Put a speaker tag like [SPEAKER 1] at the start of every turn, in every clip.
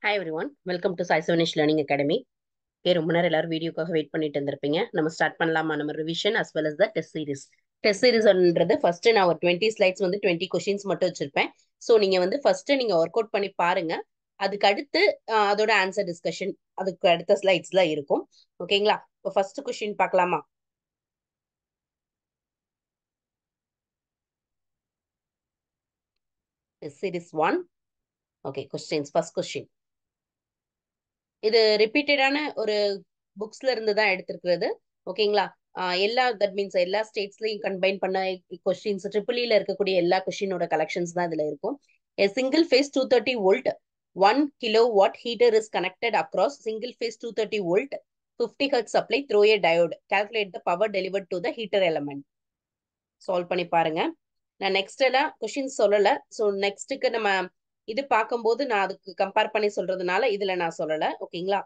[SPEAKER 1] Hi everyone, welcome to Sai Savanish Learning Academy. ரொம்ப நேரம் எல்லாரும் வீடியோக்காக வெயிட் பண்ணிட்டு இருந்திருப்பீங்க. நம்ம ஸ்டார்ட் பண்ணலாமா நம்ம revision as well as the test series. Test சீரிஸ்ன்றது ஃபர்ஸ்ட் நான் ஒரு 20 ஸ்லைட்ஸ் வந்து 20 கொஸ்டின்ஸ் மட்டும் வச்சிருப்பேன். ஸோ நீங்க வந்து ஃபர்ஸ்ட் நீங்க ஒர்க் அவுட் பண்ணி பாருங்க. அதுக்கு அடுத்து அதோட ஆன்சர் டிஸ்கஷன் அதுக்கு அடுத்த ஸ்லைட்ஸ்ல இருக்கும். ஓகேங்களா? இப்போ ஃபர்ஸ்ட் கொஸ்டின் பார்க்கலாமா? Test series 1. Okay, questions first question. இது ரிப்பீட்டடான ஒரு புக்ஸ்ல இருந்து தான் எடுத்திருக்கிறது. ஓகேங்களா? எல்லா தட் மீன்ஸ் எல்லா ஸ்டேட்ஸ்லயும் கம்பைன் பண்ண கொஸ்டின்ஸ் ட்ரிபிள்இல இருக்கக்கூடிய எல்லா கொஸ்டினோட கலெக்ஷன்ஸ் தான் இதுல இருக்கும். A single phase 230 volt 1 kilowatt heater is connected across single phase 230 volt 50 hertz supply through a diode. Calculate the power delivered to the heater element. Solve பண்ணி பாருங்க. நான் நெக்ஸ்ட் எல்லாம் கொஸ்டின் சொல்லல. ஸோ நெக்ஸ்ட்டுக்கு நம்ம இது பார்க்கும்போது நான் அதுக்கு கம்பேர் பண்ணி சொல்றதுனால இதுல நான் சொல்லல. ஓகேங்களா?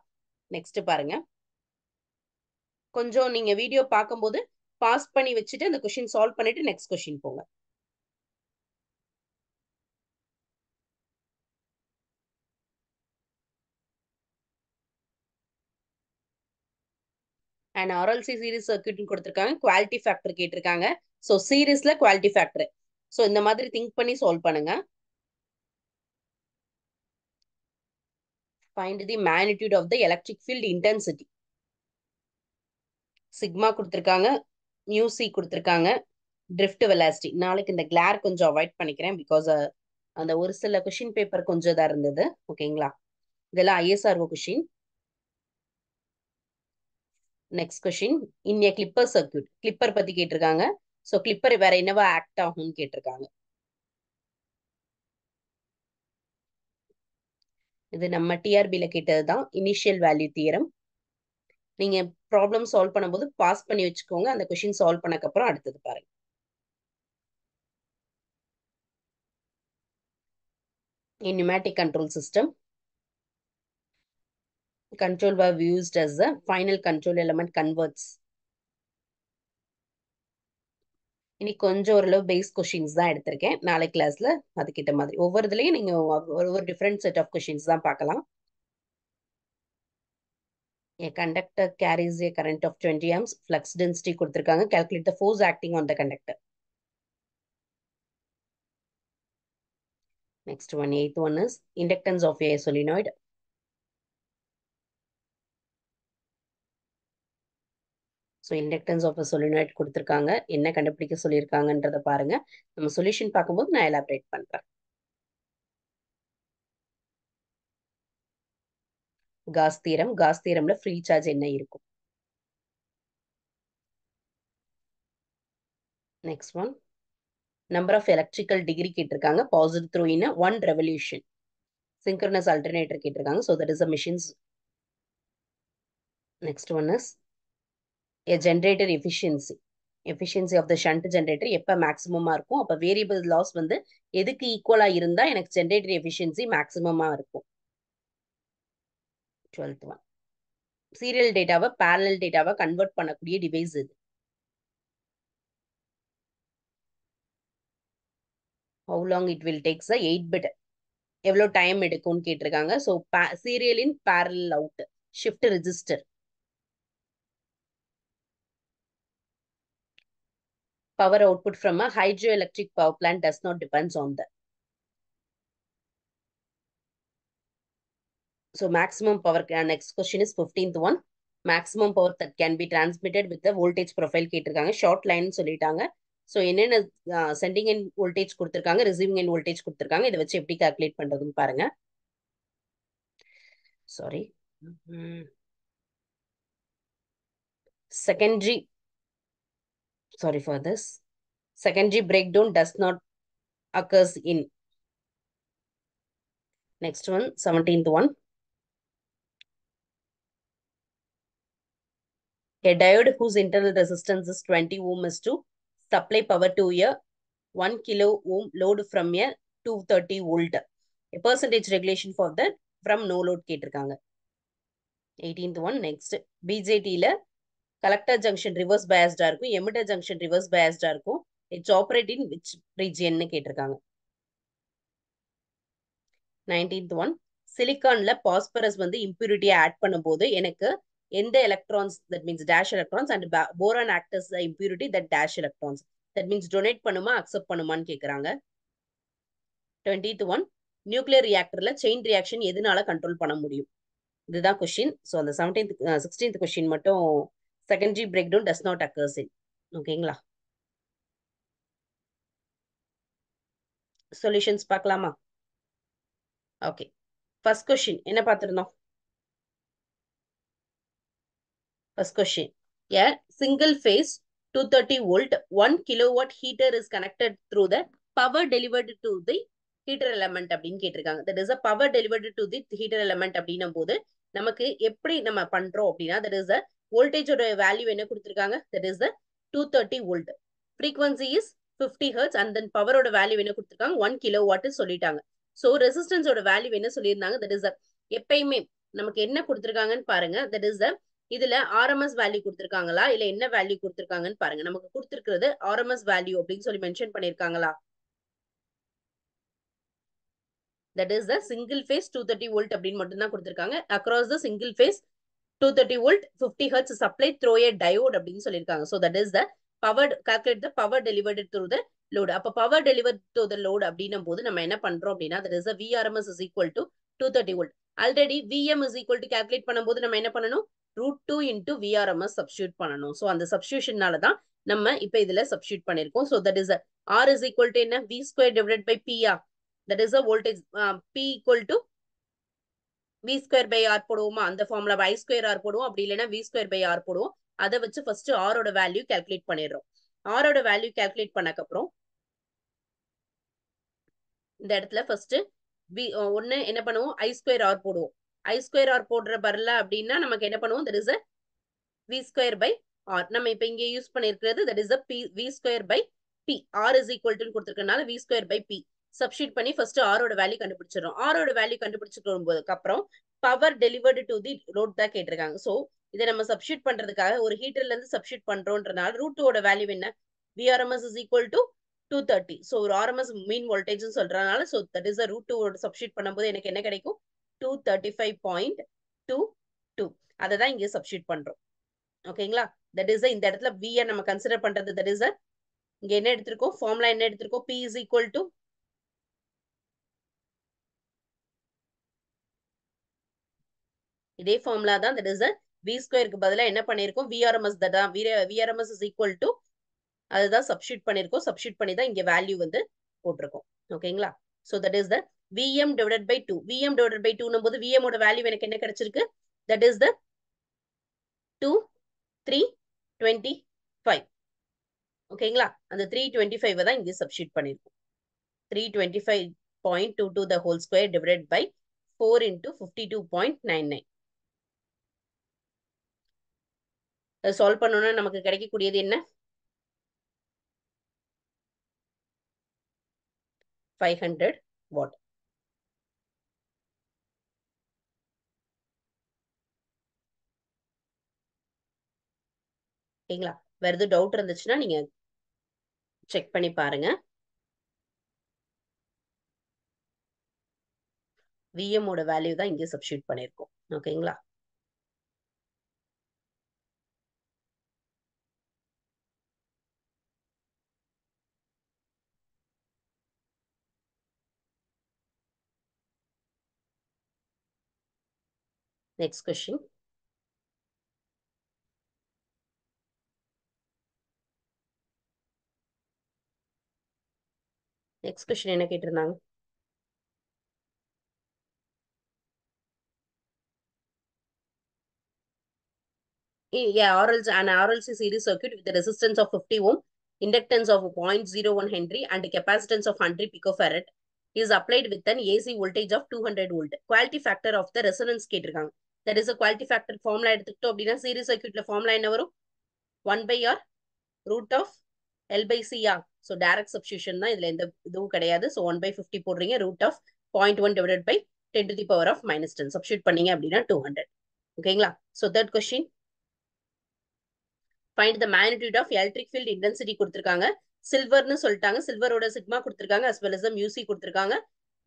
[SPEAKER 1] நெக்ஸ்ட் பாருங்க. கொஞ்சம் நீங்க வீடியோ பார்க்கும்போது பாஸ் பண்ணி வச்சுட்டு அந்த கொஸ்டின் சால்வ் பண்ணிட்டு நெக்ஸ்ட் கொஸ்டின் போங்க. அண்ட் ஆர்எல்சி சீரிஸ் சர்க்யூட் கொடுத்துருக்காங்க, குவாலிட்டி ஃபேக்டர் கேட்டிருக்காங்க. ஸோ சீரிஸ்ல குவாலிட்டி ஃபேக்டர். ஸோ இந்த மாதிரி திங்க் பண்ணி சால்வ் பண்ணுங்க. Find the magnitude of the electric field intensity. Sigma கொடுத்துருக்காங்க, மியூசி கொடுத்துருக்காங்க, ட்ரிஃப்ட் வெலாசிட்டி. நாளைக்கு இந்த கிளார் கொஞ்சம் அவாய்ட் பண்ணிக்கிறேன் பிகாஸ் அந்த ஒரு சில கொஷின் பேப்பர் கொஞ்சம் இதாக இருந்தது. ஓகேங்களா? இதெல்லாம் ஐஎஸ்ஆர்ஓ கொஷின். நெக்ஸ்ட் கொஷின், இன் ஏ கிளிப்பர் சர்க்யூட். கிளிப்பர் பத்தி கேட்டிருக்காங்க. ஸோ கிளிப்பர் வேற என்னவா ஆக்ட் ஆகும்னு கேட்டிருக்காங்க. இது நம்ம டிஆர்பியில கேட்டது தான், இனிஷியல் வேல்யூ தியரம். நீங்க ப்ராப்ளம் சால்வ் பண்ணும்போது பாஸ் பண்ணி வச்சுக்கோங்க. அந்த கொஷின் சால்வ் பண்ணக்கப்புறம் அடுத்தது பாருங்க. In pneumatic control system, control valve used as the final control element converts. இனி கொஞ்சம் ஓரளவு பேஸ் கொஷின்ஸ் தான் எடுத்திருக்கேன். நாளை கிளாஸ்ல அதுக்கிட்ட மாதிரி ஒவ்வொரு இதுலயும் நீங்க ஒவ்வொரு டிஃப்ரெண்ட் செட் ஆஃப் கொஷின்ஸ் தான் பார்க்கலாம். A conductor carries a current of 20 amps. Flux density கொடுத்திருக்காங்க. Calculate the force acting on the conductor. Next one, eighth one is inductance of a solenoid. So inductance of a solenoid கொடுத்துருக்காங்க. என்ன கண்டுபிடிக்க சொல்லியிருக்காங்கன்றத பாருங்க. நம்ம solution பார்க்கும்போது நான் elaborate பண்றேன். Cos தீரம். காஸ் தீரம்ல ஃப்ரீ சார்ஜ் என்ன இருக்கும்? Next one, number of electrical degree கேட்டிருக்காங்க. Positive through in 1 revolution. Synchronous alternator கேட்டிருக்காங்க. So that is a machines. Next one is a generator efficiency. Efficiency of the shunt generator எப்போ மேக்ஸிமமா இருக்கும்? அப்போ variable loss வந்து எதுக்கு ஈக்குவலா இருந்தா எனக்கு ஜென்ரேட்டர் எஃபிஷியன்சி மேக்ஸிமமா இருக்கும்? 12th ஒன், சீரியல் டேட்டாவை பேரலல் டேட்டாவை கன்வெர்ட் பண்ணக்கூடிய டிவைஸ் இது. How long it will takes 8 bit. எவ்வளோ டைம் எடுக்கும்னு கேட்டிருக்காங்க. So serial in parallel out shift register. Power output from a hydroelectric power plant does not depends on the. So maximum power, next question is 15th one. Maximum power that can be transmitted with the voltage profile கேட்டிருக்காங்க. Short line சொல்லிட்டாங்க. So என்னென்ன sending end voltage கொடுத்துருக்காங்க, receiving end voltage கொடுத்துருக்காங்க. இதை வச்சு எப்படி calculate பண்றதுன்னு பாருங்க. Sorry, secondary, sorry for this, secondary breakdown does not occurs in. Next one, 17th one. A diode whose internal resistance is 20 ohm is to supply power to a 1 kilo ohm load from a 230 volt. A percentage regulation for that from no load கேட்டிருக்காங்க. 18th one. Next, BJT-ல collector junction reverse biased இருக்கும், emitter junction reverse biased இருக்கும். It's operate in which region னு கேட்டிருக்காங்க. 19th one. சிலிக்கான்ல phosphorus வந்து இம்பியூரிட்டியை add பண்ணும்போது எனக்கு எந்த electrons that means dash electrons and boron acceptors impurity that dash electrons that means donate பண்ணுமா accept பண்ணுமான்னு கேட்குறாங்க. 20th ஒன் நியூக்ளியர் ரியாக்டர்ல செயின் ரியாக்ஷன் எதனால கண்ட்ரோல் பண்ண முடியும்? இதுதான் கொஸ்டின். ஸோ அந்த 16th கொஸ்டின் மட்டும் secondary breakdown does not occurs in. ஓகேங்களா? சொல்யூஷன்ஸ் பார்க்கலாமா? ஓகே, ஃபர்ஸ்ட் கொஸ்டின் என்ன பார்த்திருந்தோம்? First question. A single phase 230 volt 1 kilowatt heater is connected through the power delivered to the heater element அப்படின்னு கேட்டிருக்காங்க. That is a power delivered to the heater element அப்படின்னும் போது நமக்கு எப்படி நம்ம பண்றோம் அப்படின்னா that is a voltage ஓட வேல்யூ என்ன கொடுத்திருக்காங்க? That is the 230 volt. Frequency is 50 hertz and then power ஓட வேல்யூ என்ன கொடுத்திருக்காங்க? 1 kilowatt சொல்லிட்டாங்க. So resistance ஓட வேல்யூ என்ன சொல்லியிருந்தாங்க? That is a எப்பயுமே நமக்கு என்ன கொடுத்திருக்காங்கன்னு பாருங்க. That is the இதுல ஆர்எம்எஸ் வேல்யூ கொடுத்திருக்காங்களா இல்ல என்ன வேல்யூ கொடுத்திருக்காங்கன்னு பாருங்க. நமக்கு கொடுத்திருக்கிறது ஆர்எம்எஸ் வேல்யூ அப்படின்னு சொல்லி mention பண்ணிருக்காங்களா? That is the single phase 230 volt அப்படின்னு மட்டும் தான் கொடுத்திருக்காங்க. Across the single phase 230 volt 50 hertz supply through a diode அப்படின்னு சொல்லியிருக்காங்க. So that is the power, calculate the power delivered through the load. அப்ப power delivered to the load அப்படின்னும் போது நம்ம என்ன பண்றோம் அப்படின்னா that is the VRMS is equal to 230 volt. Already VM is equal to calculate பண்ணும்போது நம்ம என்ன பண்ணணும்? √2 into VRMS substitute பண்ணணும். So அந்த substitutionனால தான் நம்ம இப்ப இதுல substitute பண்ணிருக்கோம். So that is a R is equal to என்ன? V square divided by P. That is a voltage P equal to V square by R போடுவோமா? அந்த ஃபார்முலா I square R போடுவோம். அப்படி இல்லைன்னா V square by R போடுவோம். அதை வச்சு first R ஓட வேல்யூ கால்குலேட் பண்ணிடுறோம். R ஓட வேல்யூ கால்குலேட் பண்ணக்கப்புறம் இந்த இடத்துல ஃபர்ஸ்ட் ஒன்னு என்ன பண்ணுவோம்? I square R போடுவோம். I square R போடுற பரல அப்படின்னா நமக்கு என்ன பண்ணுவோம்? that is a V square by R. நம்ம இப்ப இங்க use பண்ணிருக்கிறது that is a V square by P. R is equal to கொடுத்திருக்கனால V square by P. Substitute பண்ணி ஃபர்ஸ்ட் R ஓட வேல்யூ கண்டுபிடிச்சிடும். R ஓட வேல்யூ கண்டுபிடிச்சிட்டு அப்புறம் power delivered to the load தான் கேட்டிருக்காங்க. சோ இதை நம்ம சப்ஸ்டிட் பண்றதுக்காக ஒரு ஹீட்டர்ல இருந்து சப்ஸ்டிட் பண்றோம்ன்றனால √2 ஓட வேல்யூ என்ன? VRMS is equal to 230. So ஒரு RMS மீன் வோல்டேஜ் சொல்றதுனால ஸோ தட் இஸ் √2 ஓட சப்ஸ்டிட் பண்ணும்போது எனக்கு என்ன கிடைக்கும்? 235.22. அதை தான் இங்கே சப்ஸ்டிட் பண்றோம். ஓகேங்களா? தட் இஸ் இந்த இடத்துல V நம்ம கன்சிடர் பண்றது தட் இஸ் இங்க என்ன எடுத்திருக்கோம்? ஃபார்முலா என்ன எடுத்திருக்கோம்? P is equal to இதே ஃபார்முலா தான் that is a V ஸ்கொயருக்கு பதிலா என்ன பண்ணிருக்கோம்? VRMS தான். VRMS is equal to அதுதான் சப்ஸ்டிட் பண்ணிருக்கோம். சப்ஸ்டிட் பண்ணி தான் இங்க வேல்யூ வந்து போட்டிருக்கோம். ஓகேங்களா? so that is the VM divided by 2. VM divided by 2 போது VM ஓட வேல்யூ எனக்கு என்ன கிடைச்சிருக்கு? that is the 325. ஓகேங்களா? அந்த 325 தான் இங்க சப்ஸ்டிட் பண்ணிருக்கோம். 325.22 the whole square divided by 4 into 52.99. Solve பண்ணோம்னா நமக்கு கிடைக்கக்கூடியது என்ன? 500 வாட். ஓகேங்களா? வேற எதுவும் டவுட் இருந்துச்சுன்னா நீங்க செக் பண்ணி பாருங்க. VM ஓட வேல்யூ தான் இங்கே சப்ஸ்டிட் பண்ணிருக்கோம். ஓகேங்களா? Next question. நெக்ஸ்ட் கொஸ்டின் என்ன கேட்டிருந்தாங்க? Yeah, an RLC series circuit with a resistance of 50 ohm, inductance of 0.01 Henry and capacitance of 100 picofarad is applied with an AC voltage of 200 volt. Quality factor of the resonance கேட்டிருக்காங்க. That is a quality factor formula எடுத்துக்கிட்டோம் அப்படின்னா series circuitல formula என்ன வரும்? 1 by R root of L by C. So direct substitution தான் இதுல எந்த இதுவும் கிடையாது. So 1 by 50 போடுறீங்க root of 0.1 divided by 10 to the power of minus 10. Substitute பண்ணீங்க அப்படின்னா 200. ஓகேங்களா? So third question. Find the magnitude of electric field intensity கொடுத்திருக்காங்க. சில்வர்னு சொல்லிட்டாங்க. சில்வரோட சிக்மா கொடுத்திருக்காங்க as well as the mu c கொடுத்திருக்காங்க.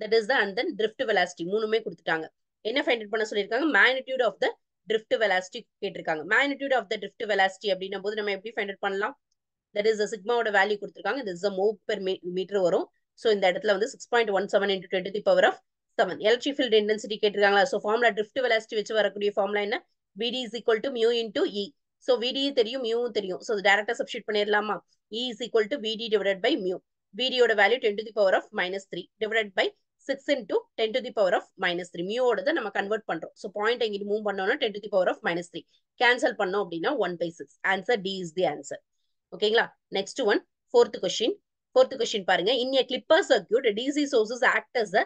[SPEAKER 1] that is the and then drift velocity மூணுமே கொடுத்துட்டாங்க. என்ன ஃபைண்ட் அவுட் பண்ண சொல்லியிருக்காங்க? magnitude of the drift velocity கேட்டிருக்காங்க. magnitude of the drift velocity அப்படின்னும் போது நம்ம எப்படி ஃபைண்ட் அவுட் பண்ணலாம்? that is the சிக்மாவோட வேல்யூ கொடுத்துருக்காங்க. this is a move per meter வரும். ஸோ இந்த இடத்துல வந்து 6.17 into 10 to the power of 7. Electric field intensity கேட்டிருக்காங்களா? ஸோ ஃபார்முலா drift velocity வச்சு வரக்கூடிய ஃபார்முலா என்ன? vd is equal to mu into e. So vd தெரியும், mu தெரியும். ஸோ டேரக்டா சப்ஸ்டிட் பண்ணிடலாமா? e is equal to vd divided by mu. vd யோட value 10 to the power of -3 divided by 6 into 10 to the power of -3. mu ஓடத நம்ம convert பண்றோம். So point இங்கிட்டு move பண்ணோம்னா 10 to the power of -3. Cancel பண்ணோம் அப்படின்னா 1/6. Answer D is the answer. ஓகேங்களா? Next one, fourth question பாருங்க. In a clipper circuit, DC sources act as a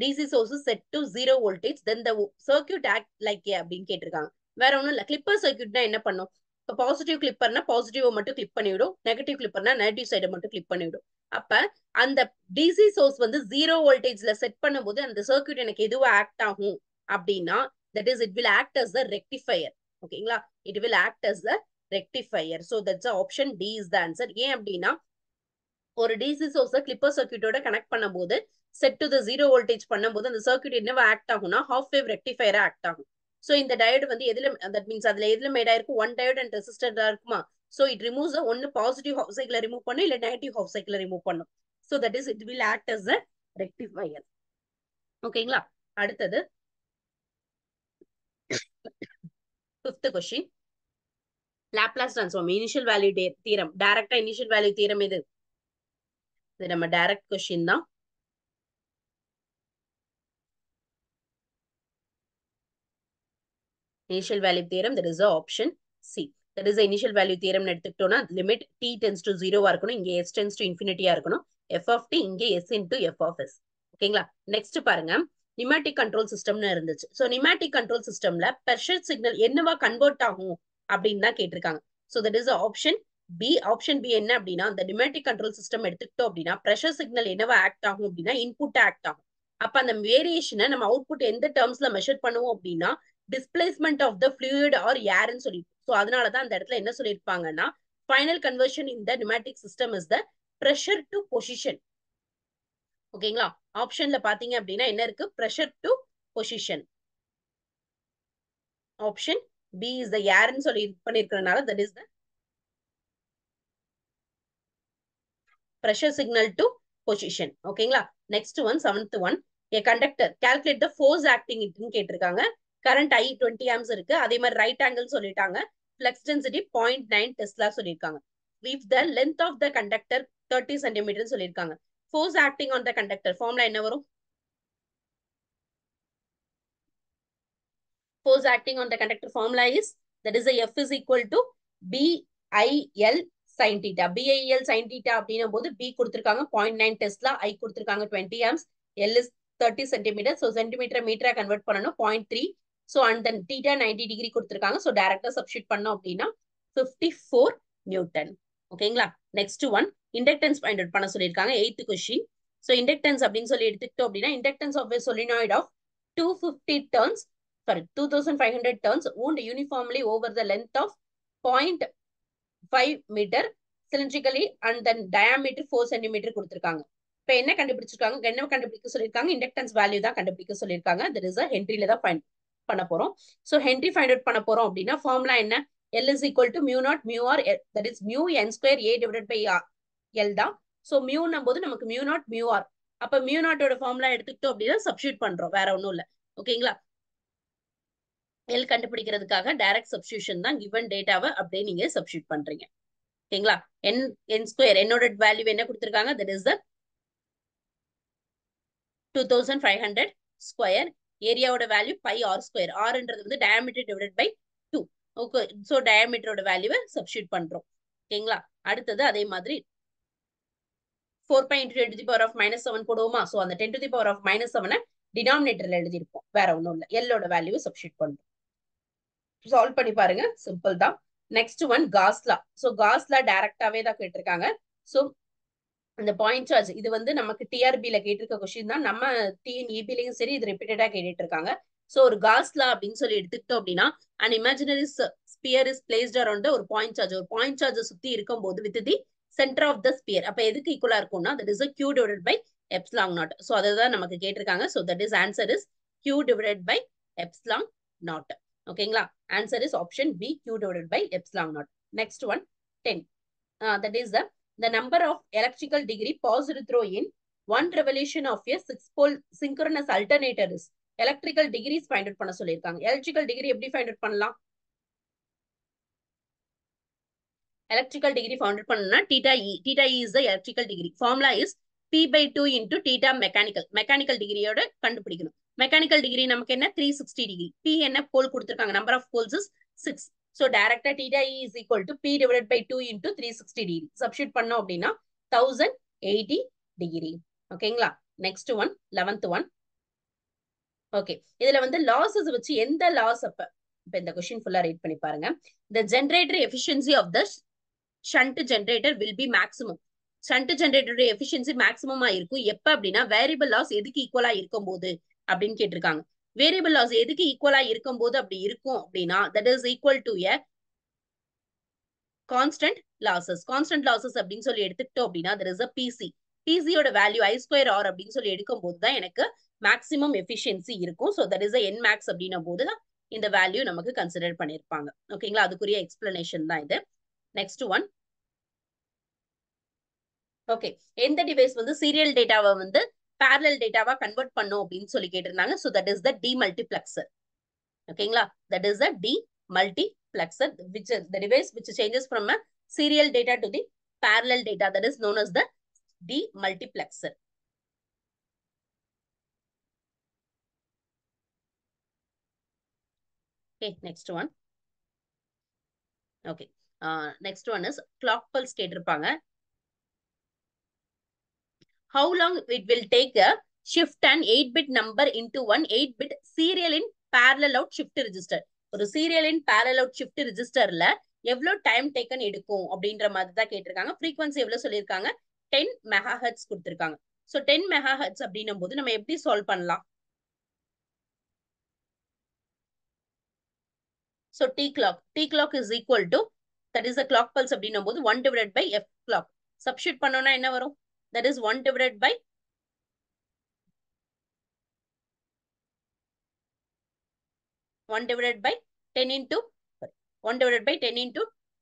[SPEAKER 1] DC sources set to 0 voltage, then the circuit act like a அப்படின்னு கேட்டிருக்காங்க. வேற ஒண்ணும் இல்ல. Clipper சர்க்யூட்னா என்ன பண்ணும்? இப்போ பாசிட்டிவ் கிளிப்பர்னா பாசிட்டிவ் மட்டும் கிளிக் பண்ணிவிடும், நெகட்டிவ் கிளிப்பர்னா நெகட்டிவ் சைடை மட்டும் கிளிக் பண்ணிவிடும். அப்ப அந்த டிசி சோர்ஸ் வந்து 0 வோல்டேஜ்ல செட் பண்ணும்போது அந்த சர்க்யூட் எனக்கு எதுவும் ஆக்ட் ஆகும் அப்படின்னா, that is it will act as the rectifier. ஓகேங்களா? it will act as the rectifier. so that's the option D is the answer. ஏன் அப்படின்னா, ஒரு டிசி சோர்ஸை கிளிப்பர் சர்க்யூட்டோட கனெக்ட் பண்ணும்போது செட் டு த 0 வோல்டேஜ் பண்ணும்போது அந்த சர்க்யூட் என்னவா ஆக்ட் ஆகும்னா ஹாஃப் வேவ் ரெக்டிஃபையரா ஆக்ட் ஆகும். சோ இந்த டயோடு வந்து எதுல, தட் மீன்ஸ் அதுல எதுல மேட் ஆயிருக்கும்? ஒன் டயோட் அண்ட் ரெசிஸ்டரா இருக்குமா? சோ இட் ரிமூவ்ஸ் ஒன்னு பாசிட்டிவ் ஹாஃப் சைக்கிள ரிமூவ் பண்ணும், இல்ல நெகட்டிவ் ஹாஃப் சைக்கிள ரிமூவ் பண்ணும். So that is it will act as a rectifier. ஓகேங்களா? அடுத்தது fifth question, Laplace transform initial value theorem. டைரக்டா இனிஷியல் வேல்யூ தியரம் எது? இது நம்ம டைரக்ட் கொஸ்டின் தான். initial value theorem, that is the option C. that is the initial value theorem எடுத்துக்கிட்டோம்னா limit t tends to 0 இருக்கணும், இங்க s tends to infinity இருக்கணும், f of t இங்க s into f of s. ஓகேங்களா? Next பாருங்க, pneumatic control சிஸ்டம்னு இருந்துச்சு. So pneumatic control சிஸ்டம்ல pressure signal என்னவா கன்வெர்ட் ஆகும் அப்படின்னு தான் கேட்டிருக்காங்க. So that is the option B. Option B என்ன அப்படின்னா, அந்த நியூமேட்டிக் கண்ட்ரோல் சிஸ்டம் எடுத்துக்கிட்டோம் அப்படின்னா பிரஷர் சிக்னல் என்னவா ஆக்ட் ஆகும் அப்படின்னா இன்புட் ஆக்ட் ஆகும். அப்ப அந்த வேரியேஷனை நம்ம அவுட்புட் எந்த டேர்ம்ஸ்ல மெஷர் பண்ணுவோம் அப்படின்னா displacement of the fluid or air ன்னு சொல்லி. சோ அதனாலதான் அந்த இடத்துல என்ன சொல்லிருப்பாங்கன்னா, final conversion in the pneumatic system is the pressure to position. ஓகேங்களா? ஆப்ஷன்ல பாத்தீங்க அப்படின்னா என்ன இருக்கு? pressure to position. Option B is the air ன்னு சொல்லி பண்ணிருக்கிறதுனால that is the pressure signal to position. ஓகேங்களா? Next one, seventh one, a conductor calculate the force acting ன்னு கேட்டிருக்காங்க. கரண்ட் I 20 amps இருக்கு. அதே மாதிரி ரைட் ஆங்கிள் சொல்லிட்டாங்க. ஃப்ளக்ஸ் டென்சிட்டி 0.9 டெஸ்லா சொல்லிருக்காங்க. if the length of the conductor 30 cm சொல்லிருக்காங்க. force acting on the conductor formula என்ன வரும்? force acting on the conductor formula is, that is the F is equal to BIL sin theta. BIL sin theta அப்படின்னும் போது B கொடுத்திருக்காங்க 0.9 Tesla, I கொடுத்திருக்காங்க 20 amps, L is 30 cm. so centimetre மீட்டரா convert பண்ணனும் 0.3. so and then theta 90 degree கொடுத்திருக்காங்க. so டைரக்டா substitute பண்ணோம் அப்படின்னா 54 நியூட்டன். ஓகேங்களா? Next one, inductance find out பண்ண சொல்லிருக்காங்க. 8th question. so இண்டக்டன்ஸ் அப்படின்னு சொல்லி எடுத்துக்கிட்டோம் அப்படின்னா inductance of a solenoid of 250 turns, sorry 2500 turns wound uniformly over the length of 0.5 meter cylindrically and then diameter 4 cm கொடுத்திருக்காங்க. இப்ப என்ன கண்டுபிடிச்சிருக்காங்க? என்ன கண்டுபிடிக்க சொல்லிருக்காங்க? இண்டக்டன்ஸ் வேல்யூ தான் கண்டுபிடிக்க சொல்லிருக்காங்க. that is a ஹென்ரில தான் ஃபைண்ட் பண்ண போறோம். சோ ஹென்ரி ஃபைண்ட் அவுட் பண்ண போறோம் அப்படின்னா ஃபார்முலா என்ன? L is equal to mu naught mu r, that is mu n square a divided by L தான். சோ mu நம் போது நமக்கு mu naught mu r. அப்ப mu naught ஓட ஃபார்முலா எடுத்துக்கிட்டோம் அப்படின்னா சப்ஸ்டிட் பண்றோம், வேற ஒண்ணும் இல்ல. ஓகேங்களா? L கண்டுபிடிக்கிறதுக்காக டைரக்ட் சப்ஸ்டிடியூஷன் தான், given டேட்டாவை அப்படியே நீங்க சப்ஸ்டிட் பண்றீங்க. ஓகேங்களா? n ஸ்கொயர், என்னோட வேல்யூ என்ன கொடுத்திருக்காங்க? that is the 2500 square. ஏரியாவோட வேல்யூ பை ஆர் ஸ்கொயர். ஆர்ன்றது வந்து diameter divided by 2. Okay, so டயாமீட்டரோட வேல்யூவை சப்ஸ்டிட் பண்றோம். ஓகேங்களா? அடுத்தது அதே மாதிரி 4 pi into 10 to the power of -7 போடுவோமா? சோ அந்த 10 to the power of -7 டினாமினேட்டர்ல எழுதிருப்போம், வேற ஒண்ணும் இல்ல. எல்லோட வேல்யூவை சப்ஸ்டிட் பண்றோம். சால்வ் பண்ணி பாருங்க, சிம்பிள் தான். Next one, Gauss law. So Gauss law டைரக்டாவே தான் கேட்டிருக்காங்க. சோ இந்த பாயிண்ட் சார்ஜ் இது வந்து நமக்கு டிஆர்பில கேட்டிருக்க கொஸ்டின் தான், நம்ம டிஎன்இபிலையும் சரி இது ரிப்பீட்டடா கேட்டுட்டு இருக்காங்க. சோ ஒரு காஸ் லா அப்படின்னு சொல்லி எடுத்துக்கிட்டோம் அப்படின்னா, an imaginary sphere is placed around ஒரு பாயிண்ட் சார்ஜ். ஒரு பாயிண்ட் சார்ஜ் சுத்தி இருக்கும் போது with the centre of the sphere. அப்ப எதுக்கு ஈக்குவலா இருக்கும்னா, that is a q divided by epsilon naught. So அதுதான் நமக்கு கேட்டிருக்காங்க. So that is answer is Q divided by epsilon naught. ஓகேங்களா? Answer is option B, Q divided by epsilon naught. Next one, 10. That is the number of electrical degree passed through in one revolution of a 6-pole synchronous alternator is. Electrical degrees find out பண்ண சொல்லிருக்காங்க. Electrical degree எப்படி find out பண்ணலாம்? Electrical degree found out பண்ணா theta E. Theta E is the electrical degree. Formula is P by 2 into theta mechanical. Mechanical degree யோட கண்டுபிடிக்கணும். Mechanical degree நமக்கு என்ன 360 degree. P என்ன pole கொடுத்திருக்காங்க. Number of poles is 6. So direct theta E is equal to P divided by 2 into 360 degree. Substitute பண்ணோம் அப்படின்னா 1080 degree. ஓகேங்களா? Next one, 11th one. Okay, இதுல வந்து லாஸஸ் வச்சு எந்த லாஸ் அப்ப இந்த கொஸ்டின் ஃபுல்லா ரீட் பண்ணி பாருங்க. The generator efficiency of the shunt generator will be maximum. Shunt ஜெனரேட்டரோட எஃபிஷியன்சி மேக்ஸிமமா இருக்கும் எப்ப அப்படின்னா வேரியபிள் லாஸ் எதுக்கு ஈக்குவலா இருக்கும் போது அப்படின்னு கேட்டிருக்காங்க. வேரியபிள் லாஸ் எதுக்கு ஈக்குவலா இருக்கும் போது அப்படி இருக்கும் அப்படின்னா that is equal to a constant losses. Constant losses அப்படின்னு சொல்லி எடுத்துக்கிட்டோம் அப்படின்னா there is a PC. PC யோட வேல்யூ I square R அப்படின்னு சொல்லி எடுக்கும் போது தான் எனக்கு மேக்ஸிமம் எஃபிஷியன்சி இருக்கும். So that is N max அப்படின்னும் போது தான் இந்த வேல்யூ நமக்கு கன்சிடர் பண்ணியிருப்பாங்க. ஓகேங்களா? அதுக்குரிய எக்ஸ்பிளனேஷன் தான் இது. Next one. ஓகே, எந்த டிவைஸ் வந்து சீரியல் டேட்டாவை வந்து parallel டேட்டாவா கன்வெர்ட் பண்ணும் அப்படின்னு சொல்லி கேட்டிருந்தாங்க. So that is the demultiplexer. ஓகேங்களா? That is the demultiplexer, which is the device which changes from a serial data to the parallel data, that is known as the demultiplexer. Okay, next one. Okay, next one is clock pulse கேட்டிருப்பாங்க. How long it will take a shift an 8-bit number into one 8-bit serial in parallel out shift register. ஒரு serial in parallel out shift registerல எவ்வளவு time taken எடுக்கும் அப்படின்ற மாதிரி தான் கேட்டிருக்காங்க. frequency எவ்வளவு சொல்லியிருக்காங்க? 10 MHz கொடுத்திருக்காங்க. ஸோ 10 MHz அப்படின்னும் போது நம்ம எப்படி சால்வ் பண்ணலாம்? So T clock is equal to, that is the clock pulse அப்படின்னும் போது 1 divided by F clock. Substitute பண்ணோம்னா என்ன வரும்? That is 1 divided by 10 into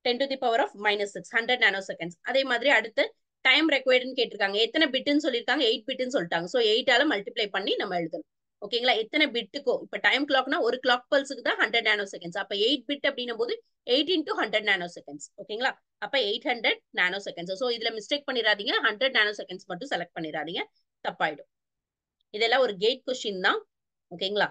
[SPEAKER 1] 10 to the power of minus 6, 100 nanoseconds. அதே மாதிரி அடுத்து டைம் ரெக்வயர்டுன்னு கேட்டிருக்காங்க. எத்தனை பிட்னு சொல்லியிருக்காங்க? 8 பிட்னு சொல்லிட்டாங்க. ஸோ 8ஆல மல்டிப்ளை பண்ணி நம்ம எழுதணும். ஓகேங்களா? எத்தனை பிட்டுக்கோ இப்ப டைம் கிளாக்னா ஒரு கிளாக் பல்ஸுக்கு தான் 100 naноseconds. அப்ப 8 பிட் அப்படின்னும் போது 8 into 100 nanoseconds. ஓகேங்களா? அப்ப 800 nanoseconds. ஸோ இதுல மிஸ்டேக் பண்ணிடாதீங்க. 100 nanoseconds மட்டும் செலக்ட் பண்ணிடாதீங்க, தப்பாயிடும். இதெல்லாம் ஒரு கேட் கொஸ்டின் தான். ஓகேங்களா?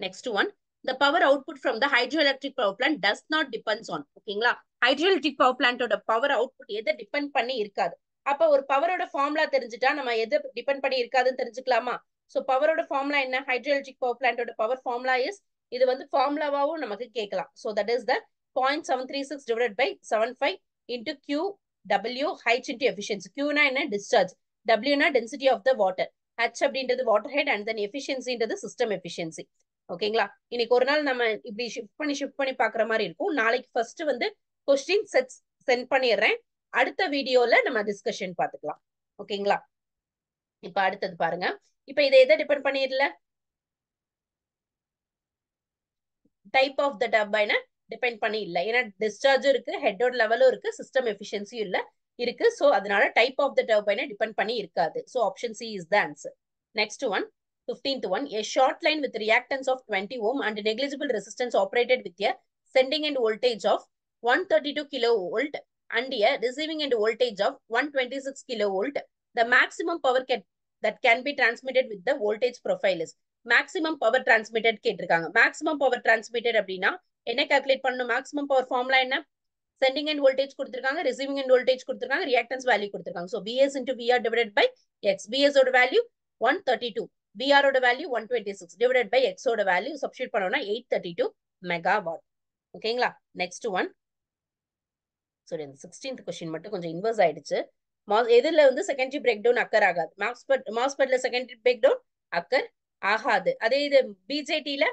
[SPEAKER 1] Next one, the power output from the hydroelectric power plant does not depends on. ஓகேங்களா? hydroelectric power plant ஓட power output எதை டிபெண்ட் பண்ணி இருக்காது. அப்ப ஒரு பவரோட ஃபார்முலா தெரிஞ்சுட்டா நம்ம எதை டிபெண்ட் பண்ணி இருக்காதுன்னு தெரிஞ்சுக்கலாமா? சோ பவரோட ஃபார்முலா என்ன? hydroelectric power plant ஓட பவர் ஃபார்முலா இஸ், இது வந்து ஃபார்முலாவாவும் நமக்கு கேட்கலாம். So that is the 0.736 divided by 75 into Q W H into efficiency. Q னா என்ன? discharge. W னா density of the water. H அப்படின்றது water head and then efficiencyன்றது system efficiency. ஓகேங்களா? இன்னைக்கு ஒரு நாள் நம்ம இப்படி ஷிஃப்ட் பண்ணி பாக்குற மாதிரி இருக்கும். நாளைக்கு ஃபர்ஸ்ட் வந்து கொஸ்டின் செட்ஸ் சென்ட் பண்ணிடுறேன். அடுத்த வீடியோல நம்ம டிஸ்கஷன் பாத்துக்கலாம். ஓகேங்களா? இப்ப அடுத்தது பாருங்க. இப்ப இதை எதை டிபெண்ட் பண்ணிடல? டைப் ஆஃப் த டர்பைனை டிபெண்ட் பண்ணி இல்ல. ஏன்னா டிஸ்சார்ஜும் இருக்கு, ஹெட்டோட லெவலும் இருக்கு, சிஸ்டம் எஃபிஷியன்சியும் இல்ல இருக்கு. சோ அதனால டைப் ஆஃப் த டர்பைனை டிபெண்ட் பண்ணி இருக்காது. So option C is the answer. Next one, 15th one, a short line with reactance of 20 ohm and negligible resistance operated with a sending end voltage of 132 kilovolt and a receiving end voltage of 126 kilovolt. The maximum power that can be transmitted with the voltage profile is. Maximum power transmitted கேட்டிருக்காங்க. Maximum power transmitted அப்படின்னா என்ன calculate பண்ணணும்? Maximum power formula என்ன? Sending end voltage கொடுத்திருக்காங்க, receiving end voltage கொடுத்திருக்காங்க, reactance value கொடுத்திருக்காங்க. So VS into VR divided by X. VS ஓட value 132. VR ஓட வேல்யூ 126 டிவைடட் பை X ஓட வேல்யூ சப்ஸ்டிட்யூட் பண்ணோம்னா 832 மெகாவாட். ஓகேங்களா? Next one. சாரி, அந்த 16th क्वेश्चन மட்டும் கொஞ்சம் இன்வர்ஸ் ஆயிடுச்சு. எதுல வந்து செகண்டரி பிரேக் டவுன் அக்கர் ஆகாது. மாஸ்பெட்ல செகண்டரி பிரேக் டவுன் அக்கர் ஆகாது. அதே இது பிஜேடில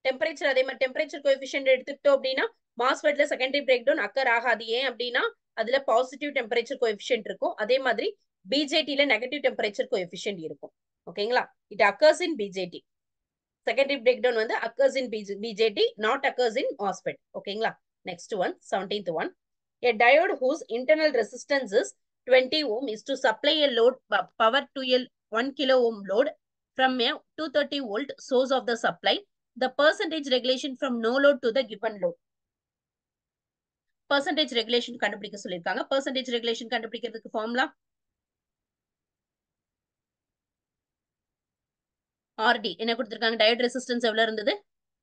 [SPEAKER 1] டெம்பரேச்சர், அதே மாதிரி டெம்பரேச்சர் கோஎஃபிஷியன்ட் எடுத்துக்கிட்டோம் அப்படின்னா மாஸ்பெட்ல செகண்டரி பிரேக் டவுன் அக்கர் ஆகாது. ஏன் அப்படின்னா அதுல பாசிட்டிவ் டெம்பரேச்சர் கோஎஃபிஷியன்ட் இருக்கும். அதே மாதிரி பிஜேடில நெகட்டிவ் டெம்பரேச்சர் கோஎஃபிஷியன்ட் இருக்கும். ஓகேங்களா? It occurs in BJT. Secondary breakdown வந்து occurs in BJT, not occurs in MOSFET. ஓகேங்களா? Next one, 17th one. A diode whose internal resistance is 20 ohm is to supply a load power to a 1 kilo ohm load from a 230 volt source of the supply. The percentage regulation from no load to the given load. Percentage regulation கண்டுபிடிக்க சொல்லிருக்காங்க. Percentage regulation கண்டுபிடிக்கிறதுக்கு formula RD என்ன கொடுத்திருக்காங்க? Diode resistance எவ்வளவு இருந்தது?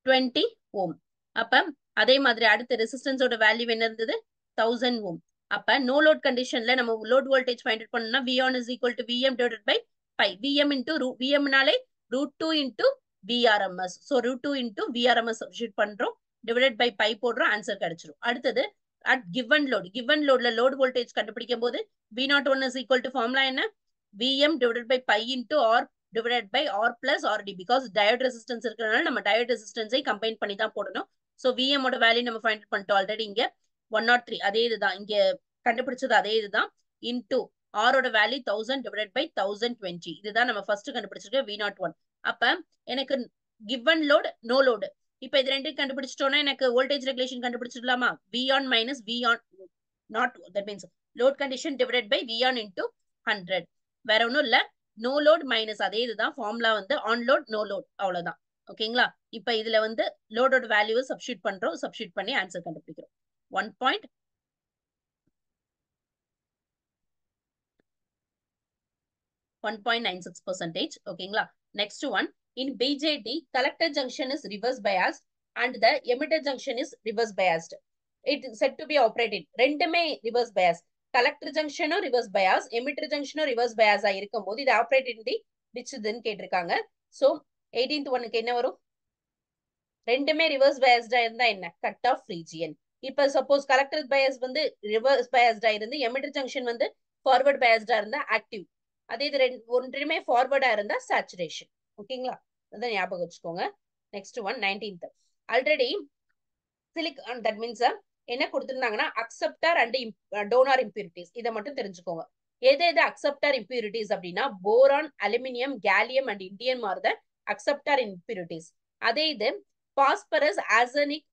[SPEAKER 1] 20 ஓம். அப்ப அதே மாதிரி அடுத்த ரெசிஸ்டன்ஸோட வேல்யூ என்ன இருந்தது? 1000 ஓம். அப்ப நோ லோட் கண்டிஷன்ல நம்ம லோட் வோல்டேஜ் ஃபைண்ட் அவுட் பண்ணனும்னா V1 is equal to Vm divided by pi. Vm into Vm நாலே √2 into VRMS. So √2 into VRMS substitute பண்றோம். divided by pi போடுறோம், ஆன்சர் கிடைச்சிரும். அடுத்தது at given load. given loadல load voltage கண்டுபிடிக்கும் போது V01 is equal to formula என்ன? Vm divided by pi into R divided by R plus RD. because diode resistance இருக்கிறதுனால நம்ம diode resistance கம்பைன் பண்ணி தான் போடணும். So Vm ஓட வேல்யூ நம்ம ஃபைண்ட் பண்ணிட்டோம் ஆல்ரெடி. இங்க 103 அதே இதுதான், இங்க கண்டுபிடிச்சது அதே இதுதான். into R ஓட வேல்யூ 1000 divided by 1020. இதுதான் நம்ம ஃபர்ஸ்ட் கண்டுபிடிச்சிருக்க V01. அப்ப எனக்கு given load no load. இப்ப இது ரெண்டு கண்டுபிடிச்சிட்டோம்னா எனக்கு வோல்டேஜ் ரெகுலேஷன் கண்டுபிடிச்சிடலாமா? V on minus V on not, that means load condition divided by V on into 100. வேற ஒன்றும் இல்ல, நோ லோட் மைனஸ் அதே இதுதான் ஃபார்முலா வந்து ஆன் லோட் நோ லோட், அவ்வளவுதான். ஓகேங்களா? இப்ப இதுல வந்து லோடோட வேல்யூ சப்ஸ்டிட்யூட் பண்றோம், சப்ஸ்டிட்யூட் பண்ணி ஆன்சர் கண்டுபிடிக்கிறோம். 1.96%. ஓகேங்களா? Next one, in BJT collector junction is reverse biased and the emitter junction is reverse biased. It said to be operated. ரெண்டுமே ரிவர்ஸ் பயாஸ். கலெக்டர் ஜங்ஷனும் ரிவர்ஸ் பயாஸ், எமிட்டர் ஜங்ஷனும் reverse பயாஸா இருக்கும் போது இது ஆப்ரேட்டட் இன் தி விச் இதுன்னு கேட்டிருக்காங்க. So 18th ஒன்னுக்கு என்ன வரும்? ரெண்டுமே ரிவர்ஸ் பயாஸ்டா இருந்தா என்ன? Cut off region. இப்ப சப்போஸ் கலெக்டர் பயாஸ் வந்து ரிவர்ஸ் பயாஸ்டா இருந்து எமிட்டர் ஜங்ஷன் வந்து ஃபார்வர்ட் பயாஸ்டா இருந்தா ஆக்டிவ். அதே இது ஒன்றுமே ஃபார்வர்டா இருந்தா சேச்சுரேஷன். ஓகேங்களா? அதான் ஞாபகம் வச்சுக்கோங்க. Next one, 19th. Already silicon, that means என்ன கொடுத்திருந்தாங்கன்னா அக்செப்டார் அண்ட் டோனார் இம்பியூரிட்டிஸ். இதை மட்டும் தெரிஞ்சுக்கோங்க. எது எது அக்செப்டார் இம்பியூரிட்டிஸ் அப்படின்னா boron, aluminium, gallium and indium are the acceptor impurities. அதே இது phosphorus, arsenic,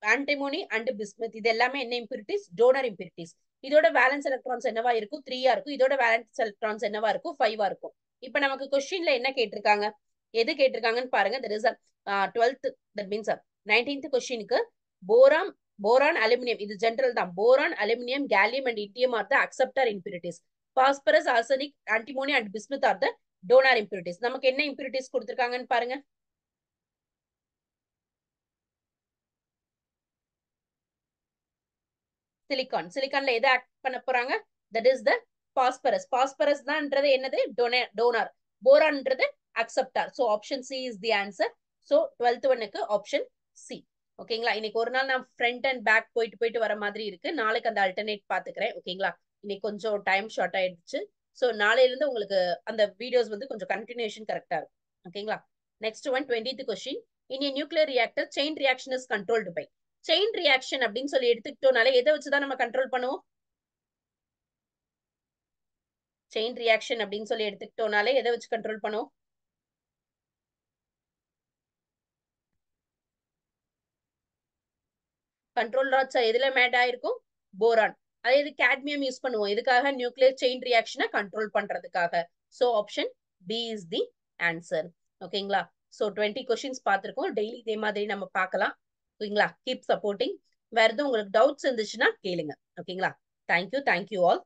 [SPEAKER 1] antimony and bismuth இது எல்லாமே என்ன இம்பியூரிட்டிஸ்? Donor impurities. இதோட வேலன்ஸ் எலக்ட்ரான்ஸ் என்னவா இருக்கும்? 3 இருக்கும். இதோட வேலன்ஸ் எலக்ட்ரான்ஸ் என்னவா இருக்கும்? 5 இருக்கும். இப்ப நமக்கு கொஸ்டின்ல என்ன கேட்டிருக்காங்க, எது கேட்டிருக்காங்கன்னு பாருங்க. That is 12th, that means 19th கொஸ்டினுக்கு போரான், அலுமினியம் இது ஜெனரல் தான். Boron, aluminium, gallium and indium are the acceptor impurities. Phosphorus, arsenic, antimony and bismuth R the donor impurities. நமக்கு என்ன இம்பியூரிட்டிஸ் கொடுத்திருக்காங்கன்னு பாருங்க. சிலிகான். சிலிகான்ல எதை ஆட் பண்ண போறாங்க? That is the phosphorus. Phosphorus தான்ன்றது என்னது? டோனார். போரான்ன்றது acceptor. So option C is the answer. So 12th ஒன்னுக்கு ஆப்ஷன் சி. ஓகேங்களா? இன்னைக்கு ஒரு நாள் நான் ஃப்ரண்ட் அண்ட் பேக் போயிட்டு வர மாதிரி இருக்கு. நாளைக்கு அந்த அல்டர்னேட் பாத்துக்கிறேன். ஓகேங்களா? இன்னைக்கு கொஞ்சம் டைம் ஷார்ட் ஆயிடுச்சு. சோ நாளையில இருந்து உங்களுக்கு அந்த வீடியோஸ் வந்து கொஞ்சம் கண்டினியூஷன் கரெக்டா இருக்கும். ஓகேங்களா? Next one, 20th question. In a nuclear reactor chain reaction is controlled by. Chain reaction அப்படின்னு சொல்லி எடுத்துக்கிட்டோம்னாலே எதை வச்சுதான் நம்ம கண்ட்ரோல் பண்ணுவோம்? செயின் ரியாக்ஷன் அப்படின்னு சொல்லி எடுத்துக்கிட்டோம்னாலே எதை வச்சு கண்ட்ரோல் பண்ணுவோம்? கண்ட்ரோல் ராட்ஸ் எதுல மேட் ஆயிருக்கும்? போரான். அதே இது கேட்மியம் யூஸ் பண்ணுவோம். இதுக்காக நியூக்ளியர் செயின் ரியாக்ஷனை கண்ட்ரோல் பண்றதுக்காக. So option B is the answer. ஓகேங்களா? சோ 20 கொஸ்டின்ஸ் பார்த்திருக்கோம். டெய்லி இதே மாதிரி நம்ம பார்க்கலாம். ஓகேங்களா? Keep supporting. வேற எதுவும் உங்களுக்கு டவுட்ஸ் இருந்துச்சுன்னா கேளுங்க. ஓகேங்களா? Thank you all.